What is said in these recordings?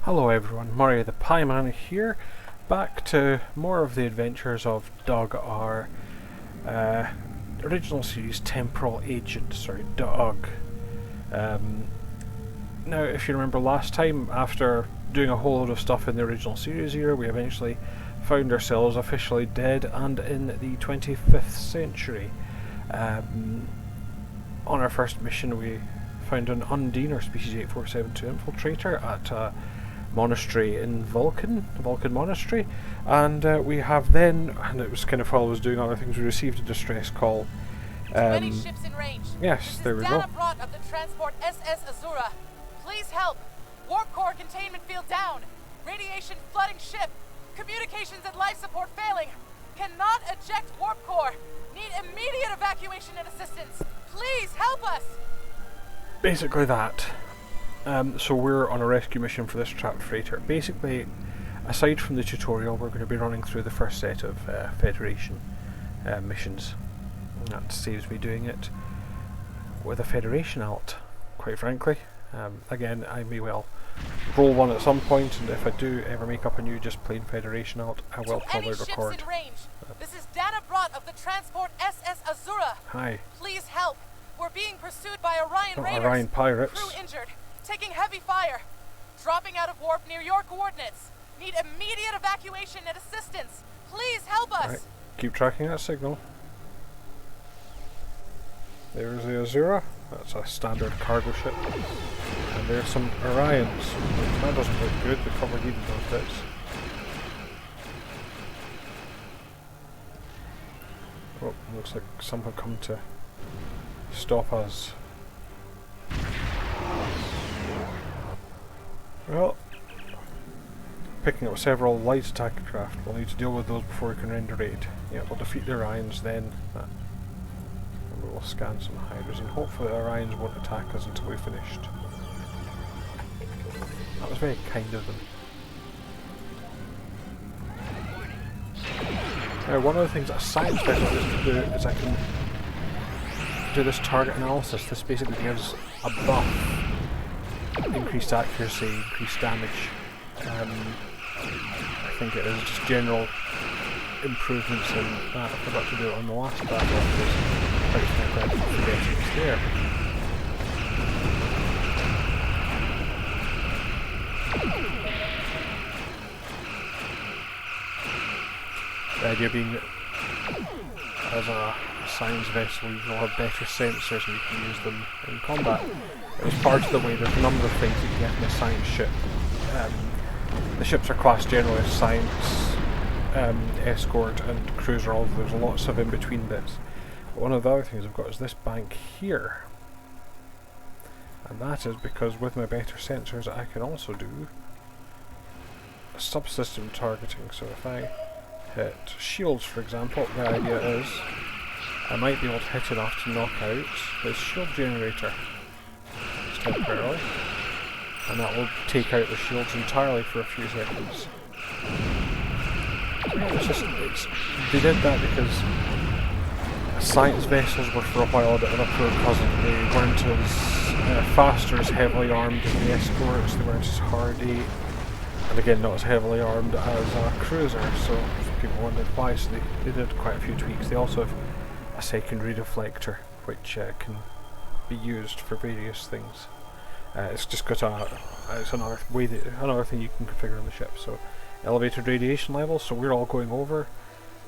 Hello everyone, Mario the Pie Man here, back to more of the adventures of Duug, our original series temporal agent, Duug. Now, if you remember last time, after doing a whole load of stuff in the original series here, we eventually found ourselves officially dead and in the 25th century. On our first mission we found an Undine, or species 8472 infiltrator, at a monastery in Vulcan Monastery, and we have then, and it was kind of while I was doing other things, we received a distress call. Many ships in range. Yes, there we go. Dana Brot of the transport SS Azura. Please help. Warp core containment field down. Radiation flooding ship. Communications and life support failing. Cannot eject warp core. Need immediate evacuation and assistance. Please help us. Basically that. So we're on a rescue mission for this trapped freighter. Basically, aside from the tutorial, we're going to be running through the first set of Federation missions. That saves me doing it with a Federation alt, quite frankly. Again, I may well roll one at some point, and if I do ever make up a new just plain Federation alt, I will probably record. Ships in range. This is Dana Brot of the transport SS Azura. Hi. Please help. We're being pursued by Orion Raiders. Orion pirates. Crew injured. Taking heavy fire. Dropping out of warp near your coordinates. Need immediate evacuation and assistance. Please help us. Right. Keep tracking that signal. There's the Azura. That's a standard cargo ship. And there's some Orions. That doesn't look good. The cover needed those bits. Oh, looks like some have come to stop us. Well, picking up several light attack craft. We'll need to deal with those before we can render aid. Yeah, we'll defeat the Orions then. And we will scan some hydras, and hopefully the Orions won't attack us until we've finished. That was very kind of them. Now, one of the things that a science specialist can do is I can do this target analysis. This basically gives a buff. Increased accuracy, increased damage. I think it is just general improvements in that. I forgot to do it on the last battle because I forget it's there. The idea being that as a science vessel you'll have better sensors and you can use them in combat. It's part of the way. There's a number of things that you get in a science ship. The ships are classed generally as science, escort and cruiser, although there's lots of in-between bits. But one of the other things I've got is this bank here. And that is because with my better sensors I can also do subsystem targeting. So if I hit shields, for example, the idea is I might be able to hit enough to knock out his shield generator temporarily, and that will take out the shields entirely for a few seconds. They did that because science vessels were for a while a bit of a poor cousin. They weren't as fast or as heavily armed as the escorts, they weren't as hardy, and again not as heavily armed as a cruiser, so people wondered why, so they did quite a few tweaks. They also have a secondary deflector which can be used for various things. It's just got it's another thing you can configure on the ship. So elevated radiation levels, so we're all going over.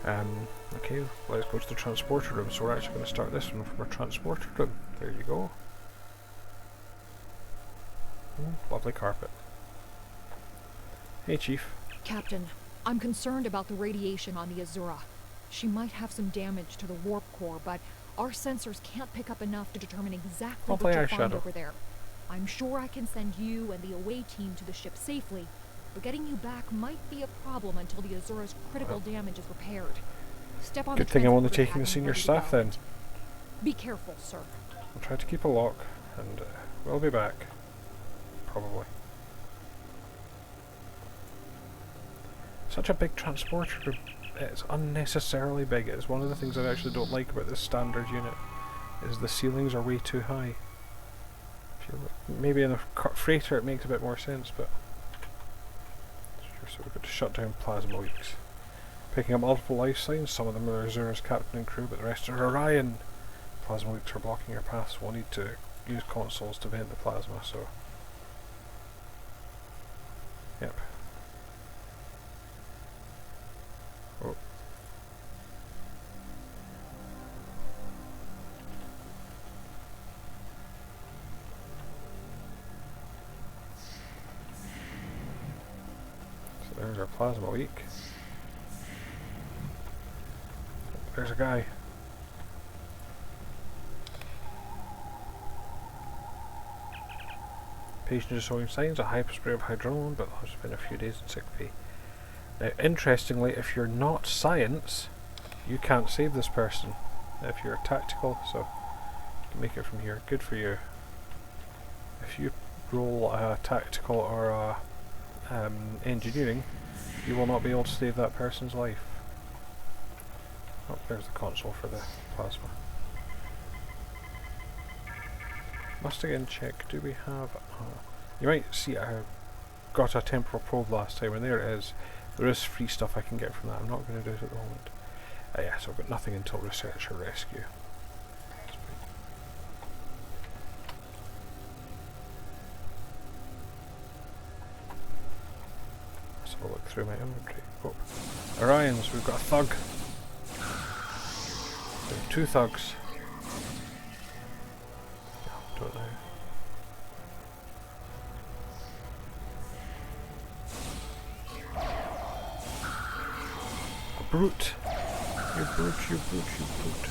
Okay, let's go to the transporter room. So we're actually going to start this one from our transporter room. There you go. Lovely carpet. Hey Chief. Captain, I'm concerned about the radiation on the Azura. She might have some damage to the warp core, but our sensors can't pick up enough to determine exactly what you'll find over there. I'm sure I can send you and the away team to the ship safely, but getting you back might be a problem until the Azura's critical damage is repaired. Step on. Good thing I'm only taking the senior staff then. Be careful, sir. I'll try to keep a lock, and we'll be back. Probably. Such a big transporter room. It's unnecessarily big. It's one of the things I actually don't like about this standard unit, is the ceilings are way too high. Maybe in a freighter it makes a bit more sense, but So we've got to shut down plasma leaks. Picking up multiple life signs, some of them are Azura's captain and crew, but the rest are Orion. Plasma leaks are blocking our path, so we'll need to use consoles to vent the plasma, so... Yep. Oh. So there's our plasma leak. There's a guy. Patient is showing signs of hypospray of hydrone, but has been a few days in sick pay. Now, interestingly, if you're not science, you can't save this person. If you're tactical, so you can make it from here. Good for you. If you roll a tactical or a engineering, you will not be able to save that person's life. Oh, there's the console for the plasma. Must again check, do we have... you might see I got a temporal probe last time, and there it is. There is free stuff I can get from that. I'm not going to do it at the moment. Yeah, so I've got nothing until research or rescue. Let's have a look through my inventory. Oh, Orions, we've got a thug. There are 2 thugs. Don't know. A brute! You brute, you brute, you brute.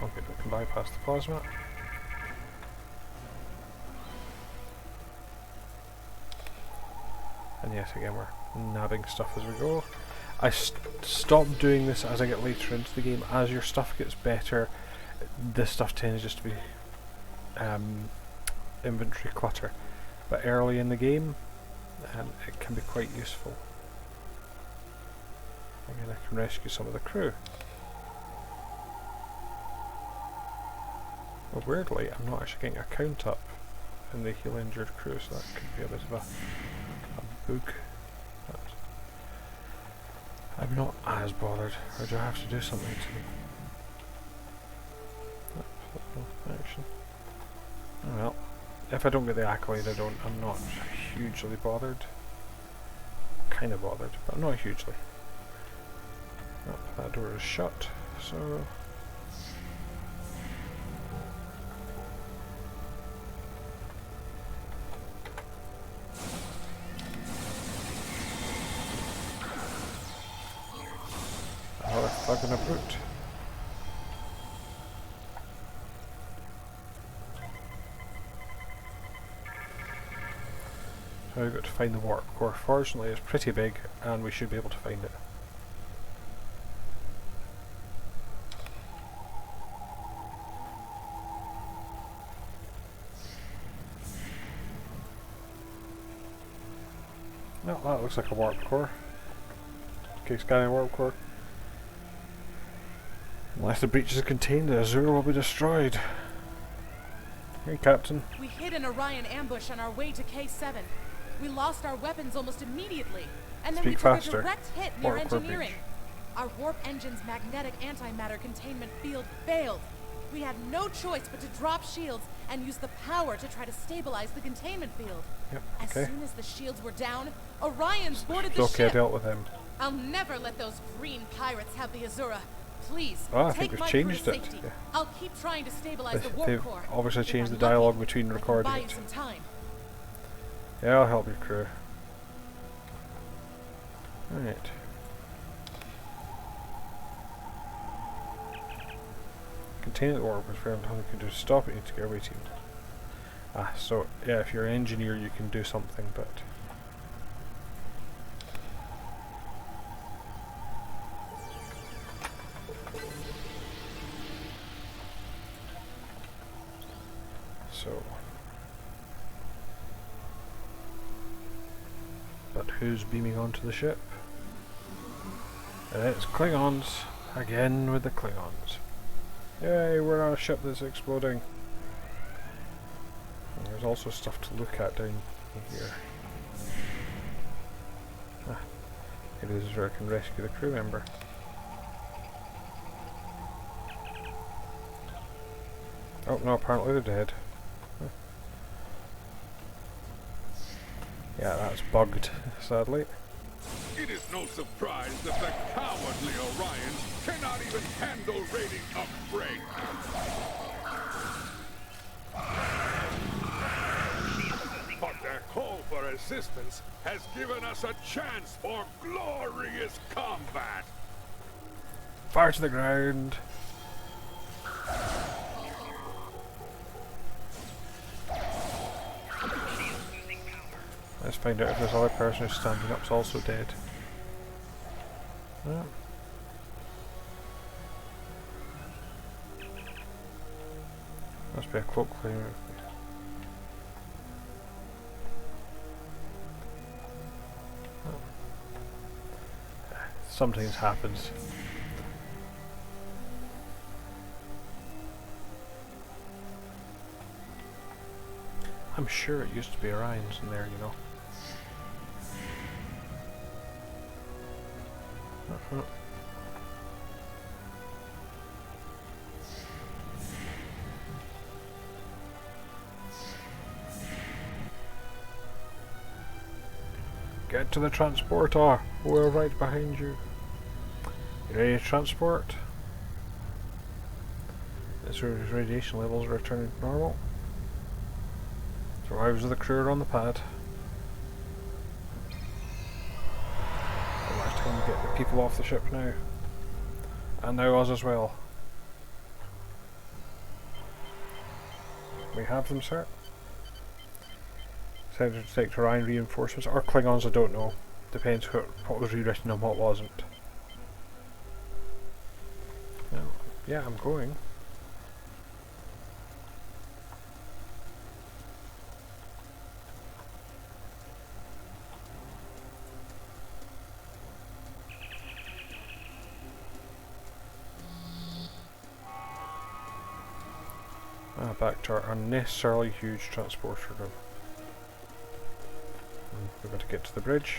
Okay, we can bypass the plasma. And yes, again we're nabbing stuff as we go. I stop doing this as I get later into the game. As your stuff gets better, this stuff tends just to be inventory clutter. But early in the game, it can be quite useful. Again, I can rescue some of the crew. Well, weirdly, I'm not actually getting a count up in the heal injured crew, so that could be a bit of a bug. I'm not as bothered, or do I have to do something to them? Action. Oh well, if I don't get the accolade, I'm not hugely bothered. Kind of bothered, but not hugely. Oh, that door is shut, so... Another thug and a brute. So we've got to find the warp core. Fortunately it's pretty big and we should be able to find it. Well, that looks like a warp core. Okay, scanning warp core. Unless the breach is contained, the Azura will be destroyed. Hey, Captain. We hit an Orion ambush on our way to K7. We lost our weapons almost immediately, and then we took a direct hit near engineering. Our warp engine's magnetic antimatter containment field failed. We had no choice but to drop shields and use the power to try to stabilize the containment field. Yep, As soon as the shields were down, Orions boarded the okay, ship. I dealt with him. I'll never let those green pirates have the Azura. Please, I take think we've my changed crew it. safety. Yeah. I'll keep trying to stabilize the warp They've core. obviously If changed I'm the dialogue lucky, between I can recording buy you it. some time. Yeah, I'll help your crew. Right. Contain the warp was found how we can do stop it, need to get away team. Ah, so yeah, if you're an engineer you can do something, but but who's beaming onto the ship? It's Klingons. Again with the Klingons. Yay, we're on a ship that's exploding. There's there's also stuff to look at down here. Ah, maybe this is where I can rescue the crew member. Oh no, apparently they're dead. Huh. Yeah, that's bugged, sadly. It is no surprise that the cowardly Orions cannot even handle raiding a freight. But their call for assistance has given us a chance for glorious combat. Fire to the ground! Let's find out if this other person who's standing up is also dead. Yeah. Must be a cloak cleaner. Sometimes happens. I'm sure it used to be Orion's in there, you know. Get to the transporter. We're right behind you. You ready to transport? This radiation levels are returning to normal. Survivors of the crew are on the pad. The last time to get the people off the ship now. And now us as well. We have them, sir. Century to take Orion reinforcements or Klingons, I don't know. Depends what was rewritten and what wasn't. Well, yeah, I'm going. Back to our unnecessarily huge transporter room. We're going to get to the bridge.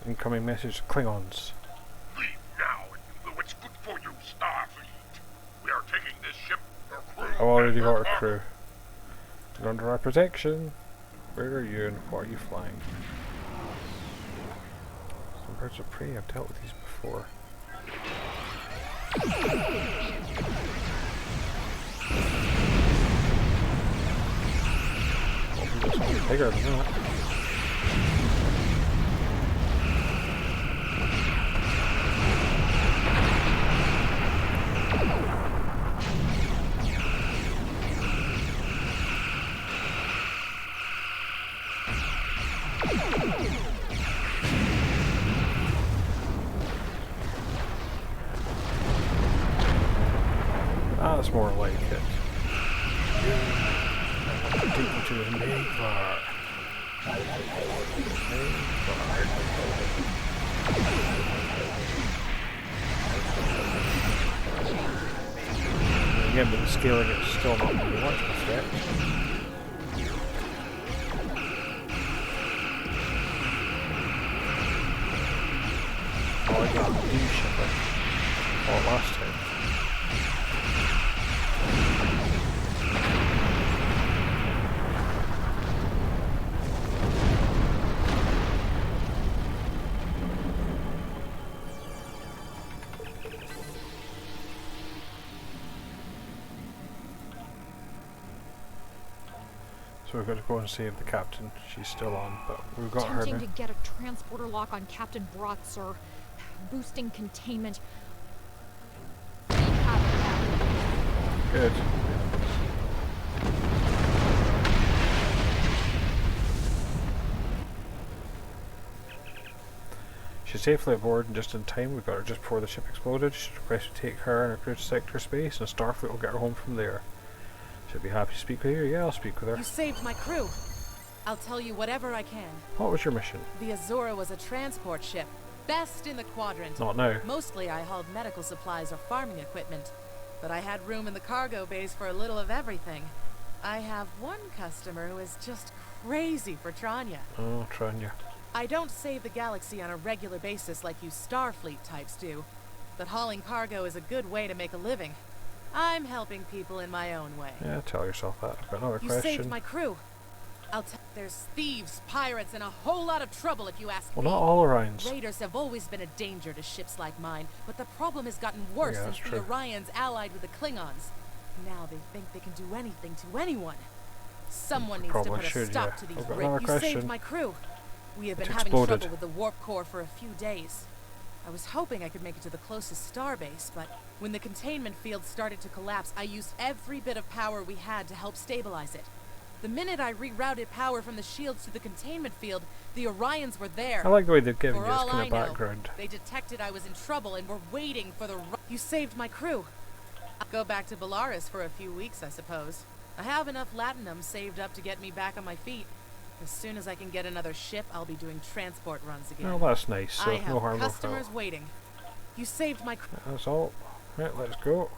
Incoming message, Klingons. Leave now and do what's good for you, Starfleet. We are taking this ship. I've already got our crew. You're under our protection. Where are you and what are you flying? Some birds of prey, I've dealt with these before. Hopefully there's something bigger than that. That's more like it. Take me to the main bar. Again, but the scaling it's still not really much of a threat. Oh, I got a D shipper. Oh, last time. So we've got to go and save the captain. She's still on, but we've got her now. Attempting to get a transporter lock on Captain Broth, sir. Boosting containment. Good. She's safely aboard and just in time. We got her just before the ship exploded. She's requested to take her and her crew to sector space, and Starfleet will get her home from there. She'll be happy to speak with you. Yeah, I'll speak with her. You saved my crew. I'll tell you whatever I can. What was your mission? The Azura was a transport ship. Best in the quadrant. Not now. Mostly I hauled medical supplies or farming equipment, but I had room in the cargo bays for a little of everything. I have one customer who is just crazy for Tranya. Oh, Tranya. I don't save the galaxy on a regular basis like you Starfleet types do, but hauling cargo is a good way to make a living. I'm helping people in my own way. Yeah, tell yourself that. I've got another You question. saved my crew. There's thieves, pirates, and a whole lot of trouble if you ask me. Well, not all Orions. Raiders have always been a danger to ships like mine, but the problem has gotten worse Yeah, since that's the true. Orions allied with the Klingons. Now they think they can do anything to anyone. Someone needs to Probably put a should, stop yeah. to these I've got raids. another You question. saved my crew. We have been It's having exploded. trouble with the warp core for a few days. I was hoping I could make it to the closest starbase, but when the containment field started to collapse, I used every bit of power we had to help stabilize it. The minute I rerouted power from the shields to the containment field, the Orions were there. I like the way they've given For you this all kind I of know, background. they detected I was in trouble and were waiting for the You saved my crew. I'll go back to Bellaris for a few weeks, I suppose. I have enough latinum saved up to get me back on my feet. As soon as I can get another ship, I'll be doing transport runs again. Well, that's nice. So I no have harm, no customers foul. waiting. You saved my crew. That's all. Right, let's go.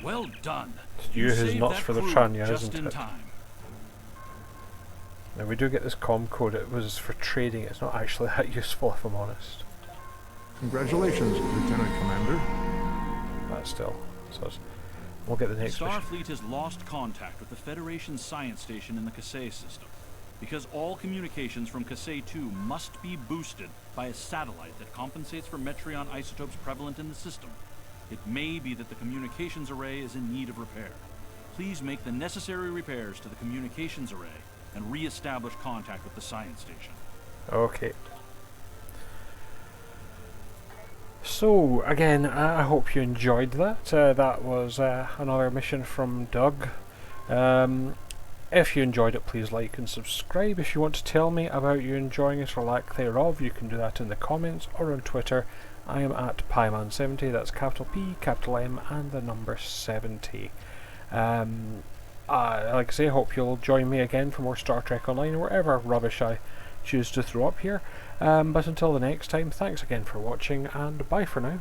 Well done. You who's saved nuts that for the crew Tranya, just isn't in it? time. Now we do get this comm code. It was for trading. It's not actually that useful, if I'm honest. Congratulations, Lieutenant Commander. But still, so we'll get the next mission. Starfleet has lost contact with the Federation science station in the Kasei system. Because all communications from Kasei 2 must be boosted by a satellite that compensates for Metreon isotopes prevalent in the system. It may be that the communications array is in need of repair. Please make the necessary repairs to the communications array and re-establish contact with the science station. Okay. So, again, I hope you enjoyed that. That was another mission from Duug. If you enjoyed it, please like and subscribe. If you want to tell me about you enjoying it or lack thereof, you can do that in the comments or on Twitter. I am at Pieman70, that's capital P, capital M, and the number 70. Like I say, I hope you'll join me again for more Star Trek Online or whatever rubbish I choose to throw up here. But until the next time, thanks again for watching, and bye for now.